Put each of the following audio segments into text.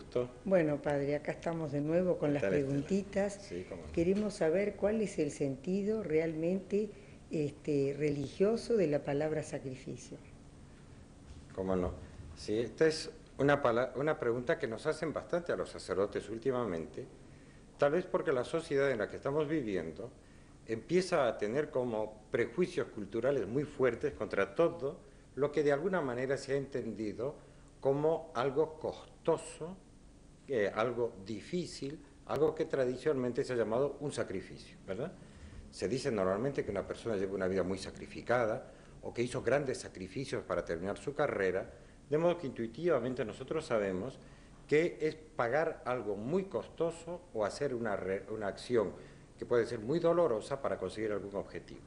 gusto. Bueno, padre, acá estamos de nuevo con ¿Qué las tal, Estela? preguntitas. Sí, cómo no. Queremos saber cuál es el sentido realmente religioso de la palabra sacrificio. ¿Cómo no? Sí, esta es una pregunta que nos hacen bastante a los sacerdotes últimamente, tal vez porque la sociedad en la que estamos viviendo empieza a tener como prejuicios culturales muy fuertes contra todo lo que de alguna manera se ha entendido como algo costoso, algo difícil, algo que tradicionalmente se ha llamado un sacrificio, ¿verdad? Se dice normalmente que una persona lleva una vida muy sacrificada o que hizo grandes sacrificios para terminar su carrera, de modo que intuitivamente nosotros sabemos que es pagar algo muy costoso o hacer una acción que puede ser muy dolorosa para conseguir algún objetivo.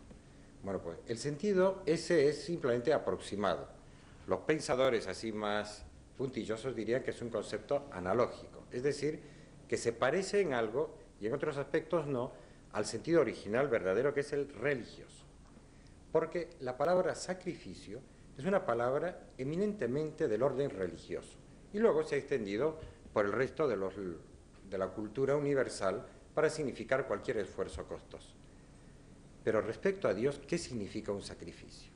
Bueno, pues el sentido ese es simplemente aproximado. Los pensadores así más puntillosos dirían que es un concepto analógico, es decir, que se parece en algo y en otros aspectos no al sentido original verdadero que es el religioso. Porque la palabra sacrificio es una palabra eminentemente del orden religioso y luego se ha extendido por el resto de la cultura universal para significar cualquier esfuerzo costoso. Pero respecto a Dios, ¿qué significa un sacrificio?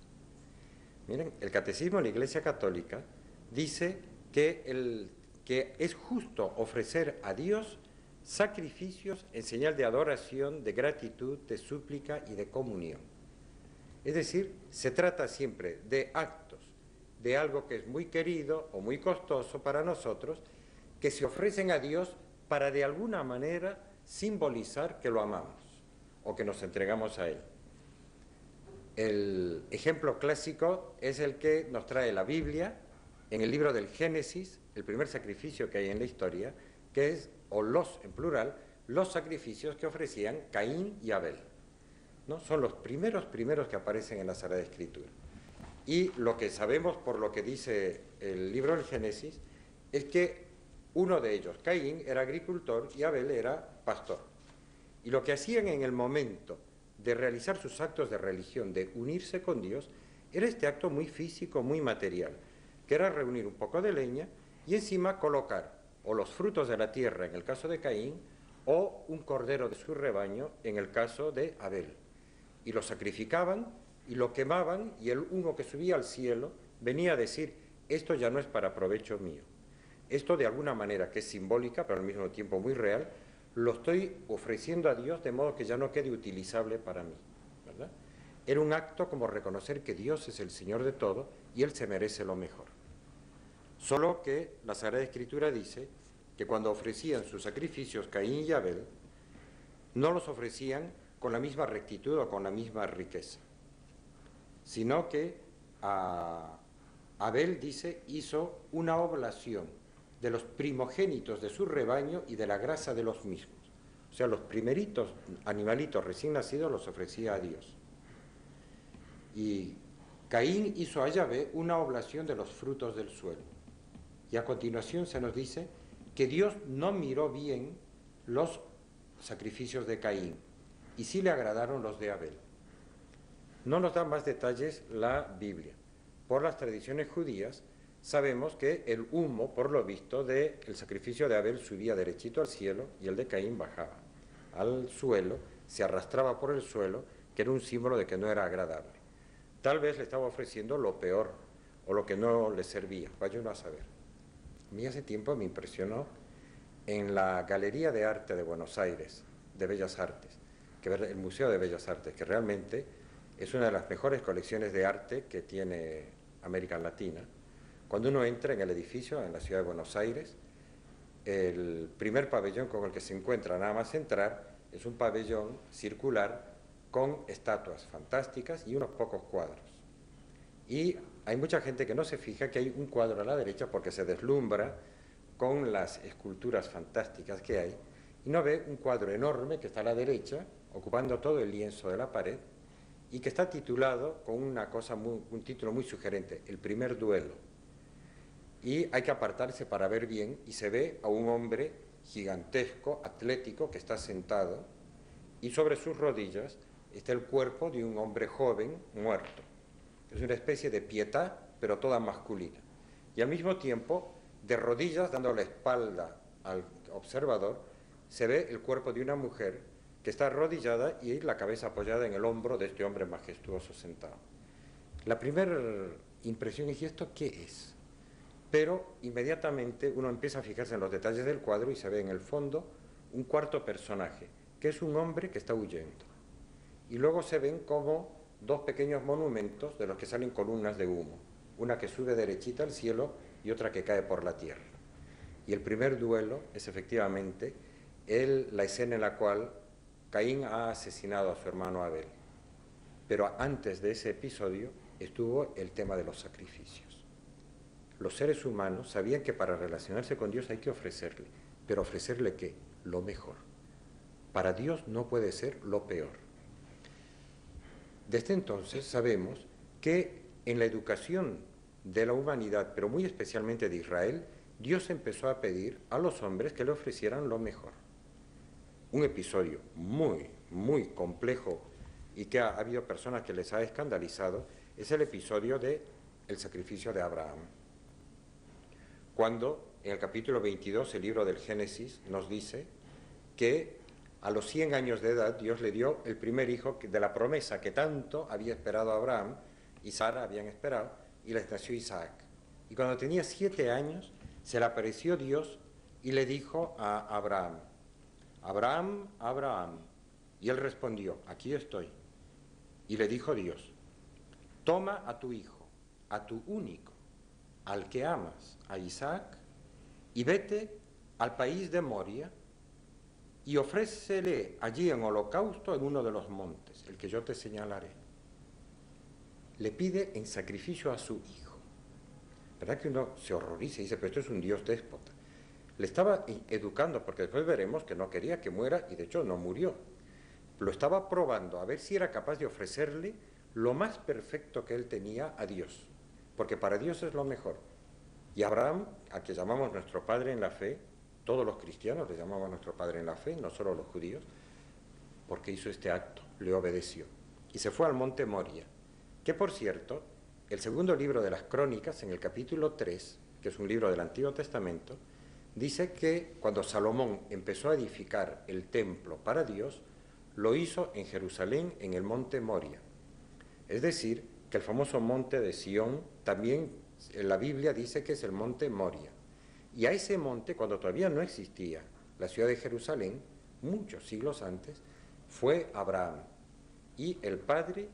Miren, el Catecismo de la Iglesia Católica dice que es justo ofrecer a Dios sacrificios en señal de adoración, de gratitud, de súplica y de comunión. Es decir, se trata siempre de actos, de algo que es muy querido o muy costoso para nosotros, que se ofrecen a Dios para de alguna manera simbolizar que lo amamos o que nos entregamos a Él. El ejemplo clásico es el que nos trae la Biblia en el libro del Génesis, el primer sacrificio que hay en la historia, que es, o los en plural, los sacrificios que ofrecían Caín y Abel, ¿no? Son los primeros que aparecen en la Sagrada Escritura. Y lo que sabemos por lo que dice el libro del Génesis es que uno de ellos, Caín, era agricultor y Abel era pastor. Y lo que hacían en el momento de realizar sus actos de religión, de unirse con Dios, era este acto muy físico, muy material, que era reunir un poco de leña y encima colocar o los frutos de la tierra en el caso de Caín o un cordero de su rebaño en el caso de Abel. Y lo sacrificaban y lo quemaban y el humo que subía al cielo venía a decir, esto ya no es para provecho mío. Esto de alguna manera que es simbólica, pero al mismo tiempo muy real, lo estoy ofreciendo a Dios de modo que ya no quede utilizable para mí, ¿verdad? Era un acto como reconocer que Dios es el Señor de todo y Él se merece lo mejor. Solo que la Sagrada Escritura dice que cuando ofrecían sus sacrificios Caín y Abel, no los ofrecían con la misma rectitud o con la misma riqueza, sino que Abel, dice, hizo una oblación de los primogénitos de su rebaño y de la grasa de los mismos. O sea, los primeritos animalitos recién nacidos los ofrecía a Dios. Y Caín hizo a Yahvé una oblación de los frutos del suelo. Y a continuación se nos dice que Dios no miró bien los sacrificios de Caín y sí le agradaron los de Abel. No nos da más detalles la Biblia. Por las tradiciones judías sabemos que el humo, por lo visto, del sacrificio de Abel subía derechito al cielo y el de Caín bajaba al suelo, se arrastraba por el suelo, que era un símbolo de que no era agradable. Tal vez le estaba ofreciendo lo peor o lo que no le servía, vaya uno a saber. A mí hace tiempo me impresionó en la Galería de Arte de Buenos Aires, de Bellas Artes, el Museo de Bellas Artes, que realmente es una de las mejores colecciones de arte que tiene América Latina. Cuando uno entra en el edificio, en la ciudad de Buenos Aires, el primer pabellón con el que se encuentra nada más entrar es un pabellón circular con estatuas fantásticas y unos pocos cuadros. Y hay mucha gente que no se fija que hay un cuadro a la derecha porque se deslumbra con las esculturas fantásticas que hay y no ve un cuadro enorme que está a la derecha, ocupando todo el lienzo de la pared, y que está titulado con un título muy sugerente, El primer duelo. Y hay que apartarse para ver bien y se ve a un hombre gigantesco, atlético, que está sentado y sobre sus rodillas está el cuerpo de un hombre joven muerto. Es una especie de pietà, pero toda masculina. Y al mismo tiempo, de rodillas, dando la espalda al observador, se ve el cuerpo de una mujer que está arrodillada y la cabeza apoyada en el hombro de este hombre majestuoso sentado. La primera impresión es: ¿y esto qué es? Pero inmediatamente uno empieza a fijarse en los detalles del cuadro y se ve en el fondo un cuarto personaje, que es un hombre que está huyendo. Y luego se ven como dos pequeños monumentos de los que salen columnas de humo, una que sube derechita al cielo y otra que cae por la tierra. Y el primer duelo es efectivamente la escena en la cual Caín ha asesinado a su hermano Abel. Pero antes de ese episodio estuvo el tema de los sacrificios. Los seres humanos sabían que para relacionarse con Dios hay que ofrecerle, pero ¿ofrecerle qué? Lo mejor. Para Dios no puede ser lo peor. Desde entonces sabemos que en la educación de la humanidad, pero muy especialmente de Israel, Dios empezó a pedir a los hombres que le ofrecieran lo mejor. Un episodio muy, muy complejo y que ha habido personas que les ha escandalizado es el episodio del sacrificio de Abraham. Cuando en el capítulo 22, el libro del Génesis, nos dice que a los 100 años de edad Dios le dio el primer hijo de la promesa que tanto había esperado Abraham y Sara habían esperado, y les nació Isaac. Y cuando tenía 7 años se le apareció Dios y le dijo a Abraham: Abraham, Abraham. Y él respondió: aquí estoy. Y le dijo Dios: toma a tu hijo, a tu único, al que amas, a Isaac, y vete al país de Moria y ofrécele allí en holocausto en uno de los montes, el que yo te señalaré. Le pide en sacrificio a su hijo. ¿Verdad que uno se horroriza y dice: pero esto es un Dios déspota? Le estaba educando, porque después veremos que no quería que muera, y de hecho no murió. Lo estaba probando a ver si era capaz de ofrecerle lo más perfecto que él tenía a Dios, porque para Dios es lo mejor. Y Abraham, al que llamamos nuestro padre en la fe, todos los cristianos le llamamos nuestro padre en la fe, no solo los judíos, porque hizo este acto, le obedeció. Y se fue al monte Moria, que por cierto, el segundo libro de las Crónicas, en el capítulo 3, que es un libro del Antiguo Testamento, dice que cuando Salomón empezó a edificar el templo para Dios, lo hizo en Jerusalén, en el monte Moria. Es decir, que el famoso monte de Sión también en la Biblia dice que es el monte Moria. Y a ese monte, cuando todavía no existía la ciudad de Jerusalén, muchos siglos antes, fue Abraham. Y el padre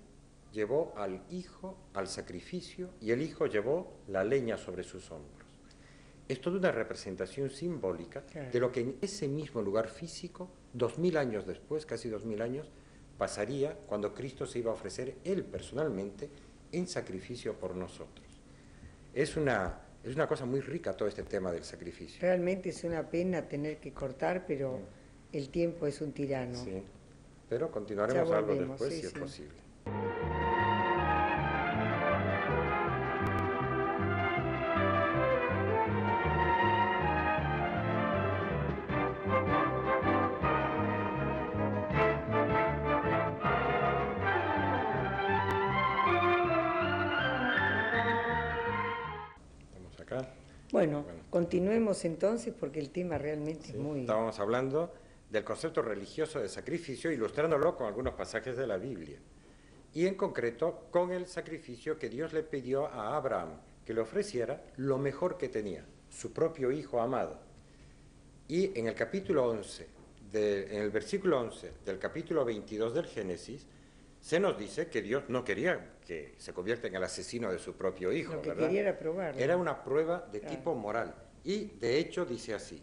llevó al hijo al sacrificio y el hijo llevó la leña sobre sus hombros. Es toda una representación simbólica de lo que en ese mismo lugar físico, 2000 años después, casi 2000 años, pasaría cuando Cristo se iba a ofrecer él personalmente en sacrificio por nosotros. Es una cosa muy rica todo este tema del sacrificio. Realmente es una pena tener que cortar, pero el tiempo es un tirano. Sí, pero continuaremos algo después, si es posible. Bueno, continuemos entonces porque el tema realmente es muy... Estábamos hablando del concepto religioso de sacrificio, ilustrándolo con algunos pasajes de la Biblia. Y en concreto con el sacrificio que Dios le pidió a Abraham, que le ofreciera lo mejor que tenía, su propio hijo amado. Y en el capítulo 11, en el versículo 11 del capítulo 22 del Génesis, se nos dice que Dios no quería que se convierta en el asesino de su propio hijo, lo que ¿verdad? Quería era probarlo. Era una prueba de tipo moral. Y de hecho dice así,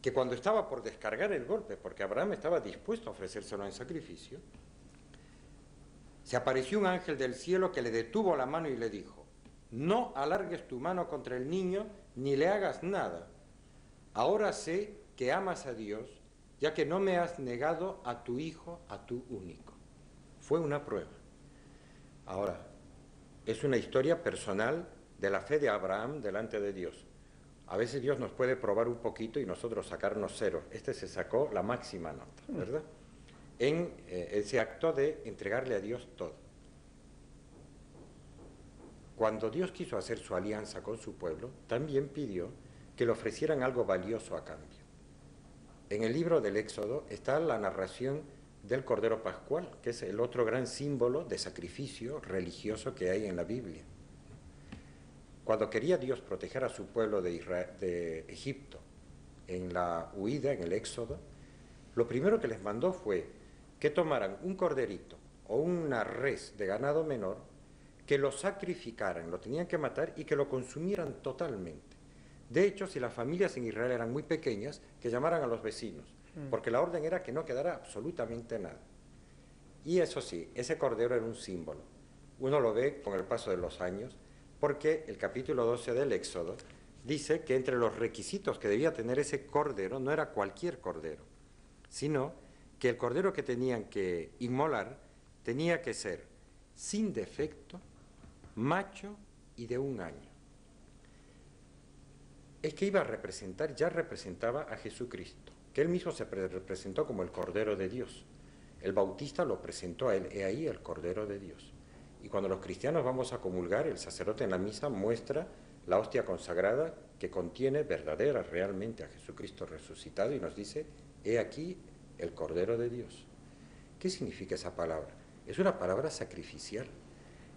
que cuando estaba por descargar el golpe, porque Abraham estaba dispuesto a ofrecérselo en sacrificio, se apareció un ángel del cielo que le detuvo la mano y le dijo: no alargues tu mano contra el niño ni le hagas nada. Ahora sé que amas a Dios, ya que no me has negado a tu hijo, a tu único. Fue una prueba. Ahora, es una historia personal de la fe de Abraham delante de Dios. A veces Dios nos puede probar un poquito y nosotros sacarnos 0. Este se sacó la máxima nota, ¿verdad? En ese acto de entregarle a Dios todo. Cuando Dios quiso hacer su alianza con su pueblo, también pidió que le ofrecieran algo valioso a cambio. En el libro del Éxodo está la narración del Cordero Pascual, que es el otro gran símbolo de sacrificio religioso que hay en la Biblia. Cuando quería Dios proteger a su pueblo de Egipto en la huida, en el Éxodo, lo primero que les mandó fue que tomaran un corderito o una res de ganado menor, que lo sacrificaran, lo tenían que matar y que lo consumieran totalmente. De hecho, si las familias en Israel eran muy pequeñas, que llamaran a los vecinos, porque la orden era que no quedara absolutamente nada. Y eso sí, ese cordero era un símbolo. Uno lo ve con el paso de los años, porque el capítulo 12 del Éxodo dice que entre los requisitos que debía tener ese cordero no era cualquier cordero, sino que el cordero que tenían que inmolar tenía que ser sin defecto, macho y de 1 año. Es que iba a representar, ya representaba a Jesucristo, que él mismo se representó como el Cordero de Dios. El Bautista lo presentó a él, he ahí el Cordero de Dios. Y cuando los cristianos vamos a comulgar, el sacerdote en la misa muestra la hostia consagrada que contiene verdadera, realmente a Jesucristo resucitado y nos dice, he aquí el Cordero de Dios. ¿Qué significa esa palabra? Es una palabra sacrificial.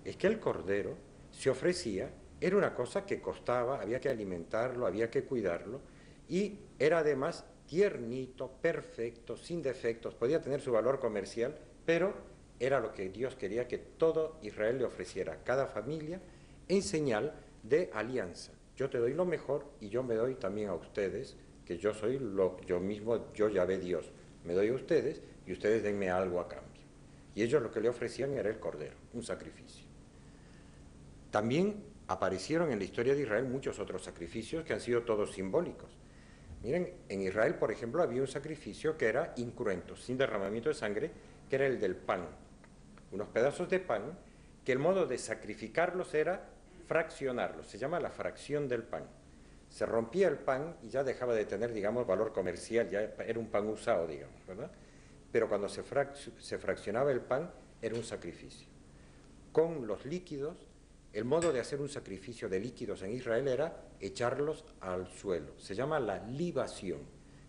Es que el Cordero se ofrecía, era una cosa que costaba, había que alimentarlo, había que cuidarlo, y era además tiernito, perfecto, sin defectos, podía tener su valor comercial, pero era lo que Dios quería que todo Israel le ofreciera, cada familia, en señal de alianza. Yo te doy lo mejor y yo me doy también a ustedes, que yo soy yo mismo, yo Yahvé Dios, me doy a ustedes y ustedes denme algo a cambio. Y ellos lo que le ofrecían era el cordero, un sacrificio. También aparecieron en la historia de Israel muchos otros sacrificios que han sido todos simbólicos. Miren, en Israel, por ejemplo, había un sacrificio que era incruento, sin derramamiento de sangre, que era el del pan. Unos pedazos de pan, que el modo de sacrificarlos era fraccionarlos, se llama la fracción del pan. Se rompía el pan y ya dejaba de tener, digamos, valor comercial, ya era un pan usado, digamos, ¿verdad? Pero cuando se fraccionaba el pan, era un sacrificio. Con los líquidos, el modo de hacer un sacrificio de líquidos en Israel era echarlos al suelo. Se llama la libación,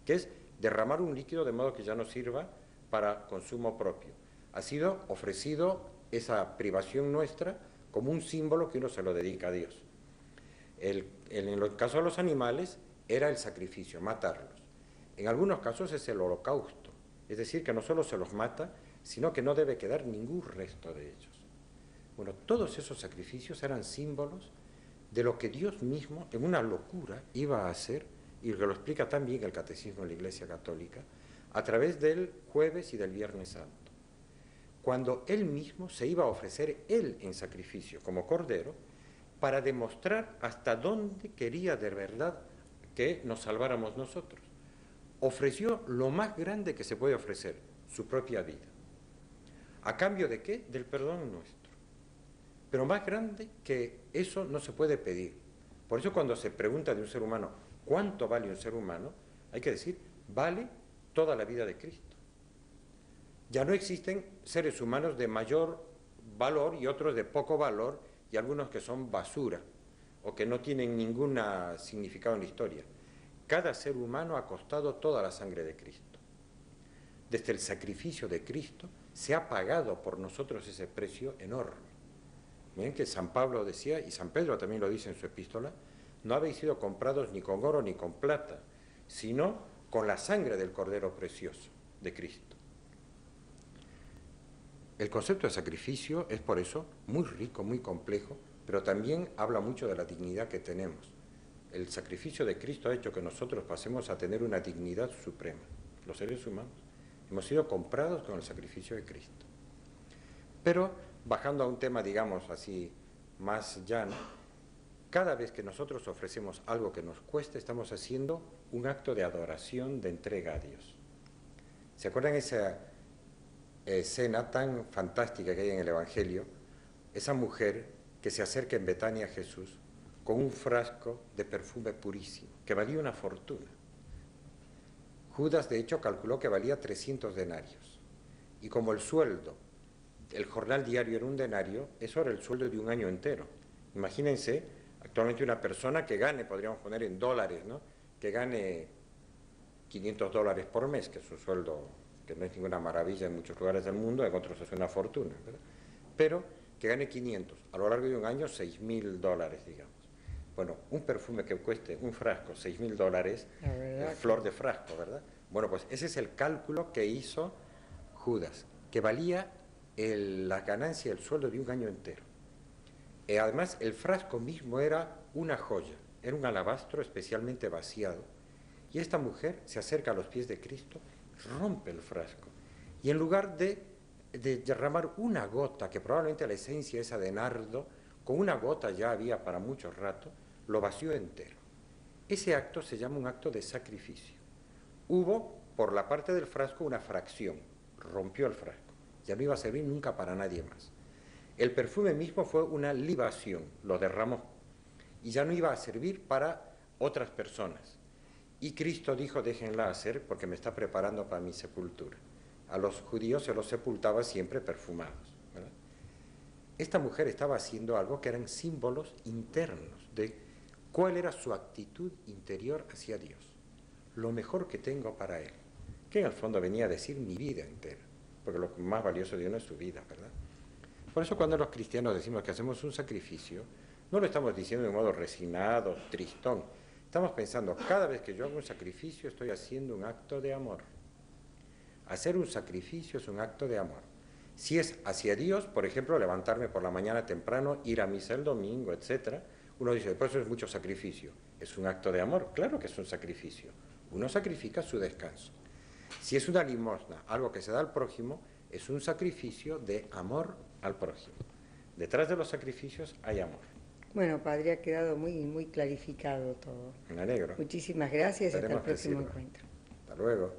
que es derramar un líquido de modo que ya no sirva para consumo propio. Ha sido ofrecido esa privación nuestra como un símbolo que uno se lo dedica a Dios. En el caso de los animales era el sacrificio, matarlos. En algunos casos es el holocausto, es decir, que no solo se los mata, sino que no debe quedar ningún resto de ellos. Bueno, todos esos sacrificios eran símbolos de lo que Dios mismo, en una locura, iba a hacer, y que lo explica también el Catecismo de la Iglesia Católica, a través del Jueves y del Viernes Santo. Cuando Él mismo se iba a ofrecer Él en sacrificio como Cordero, para demostrar hasta dónde quería de verdad que nos salváramos nosotros. Ofreció lo más grande que se puede ofrecer, su propia vida. ¿A cambio de qué? Del perdón nuestro. Pero más grande que eso no se puede pedir. Por eso cuando se pregunta de un ser humano, ¿cuánto vale un ser humano? Hay que decir, vale toda la vida de Cristo. Ya no existen seres humanos de mayor valor y otros de poco valor y algunos que son basura o que no tienen ningún significado en la historia. Cada ser humano ha costado toda la sangre de Cristo. Desde el sacrificio de Cristo se ha pagado por nosotros ese precio enorme. Miren que San Pablo decía, y San Pedro también lo dice en su epístola, no habéis sido comprados ni con oro ni con plata, sino con la sangre del Cordero precioso de Cristo. El concepto de sacrificio es por eso muy rico, muy complejo, pero también habla mucho de la dignidad que tenemos. El sacrificio de Cristo ha hecho que nosotros pasemos a tener una dignidad suprema. Los seres humanos hemos sido comprados con el sacrificio de Cristo. Pero bajando a un tema, digamos así, más llano, cada vez que nosotros ofrecemos algo que nos cueste, estamos haciendo un acto de adoración, de entrega a Dios. ¿Se acuerdan esa escena tan fantástica que hay en el Evangelio? Esa mujer que se acerca en Betania a Jesús con un frasco de perfume purísimo, que valía una fortuna. Judas, de hecho, calculó que valía 300 denarios. Y como el sueldo, el jornal diario era un denario, eso era el sueldo de un año entero. Imagínense Actualmente una persona que gane, podríamos poner en dólares, ¿no? Que gane $500 por mes, que es un sueldo que no es ninguna maravilla en muchos lugares del mundo, en otros es una fortuna, ¿verdad? Pero que gane 500, a lo largo de un año $6.000, digamos. Bueno, un perfume que cueste un frasco, $6.000, es flor de frasco, ¿verdad? Bueno, pues ese es el cálculo que hizo Judas, que valía la ganancia, el sueldo de un año entero. Además, el frasco mismo era una joya, era un alabastro especialmente vaciado. Y esta mujer se acerca a los pies de Cristo, rompe el frasco, y en lugar de derramar una gota, que probablemente la esencia esa de nardo, con una gota ya había para mucho rato, lo vació entero. Ese acto se llama un acto de sacrificio. Hubo, por la parte del frasco, una fracción, rompió el frasco, ya no iba a servir nunca para nadie más. El perfume mismo fue una libación, lo derramó, y ya no iba a servir para otras personas. Y Cristo dijo, déjenla hacer porque me está preparando para mi sepultura. A los judíos se los sepultaba siempre perfumados, ¿verdad? Esta mujer estaba haciendo algo que eran símbolos internos de cuál era su actitud interior hacia Dios. Lo mejor que tengo para Él, que en el fondo venía a decir mi vida entera, porque lo más valioso de uno es su vida, ¿verdad? Por eso cuando los cristianos decimos que hacemos un sacrificio, no lo estamos diciendo de modo resignado, tristón. Estamos pensando, cada vez que yo hago un sacrificio estoy haciendo un acto de amor. Hacer un sacrificio es un acto de amor. Si es hacia Dios, por ejemplo, levantarme por la mañana temprano, ir a misa el domingo, etc., uno dice, después eso es mucho sacrificio. ¿Es un acto de amor? Claro que es un sacrificio. Uno sacrifica su descanso. Si es una limosna, algo que se da al prójimo, es un sacrificio de amor al prójimo. Detrás de los sacrificios hay amor. Bueno, padre, ha quedado muy clarificado todo. Me alegro. Muchísimas gracias y hasta el Esperemos que próximo sirva. encuentro. Hasta luego.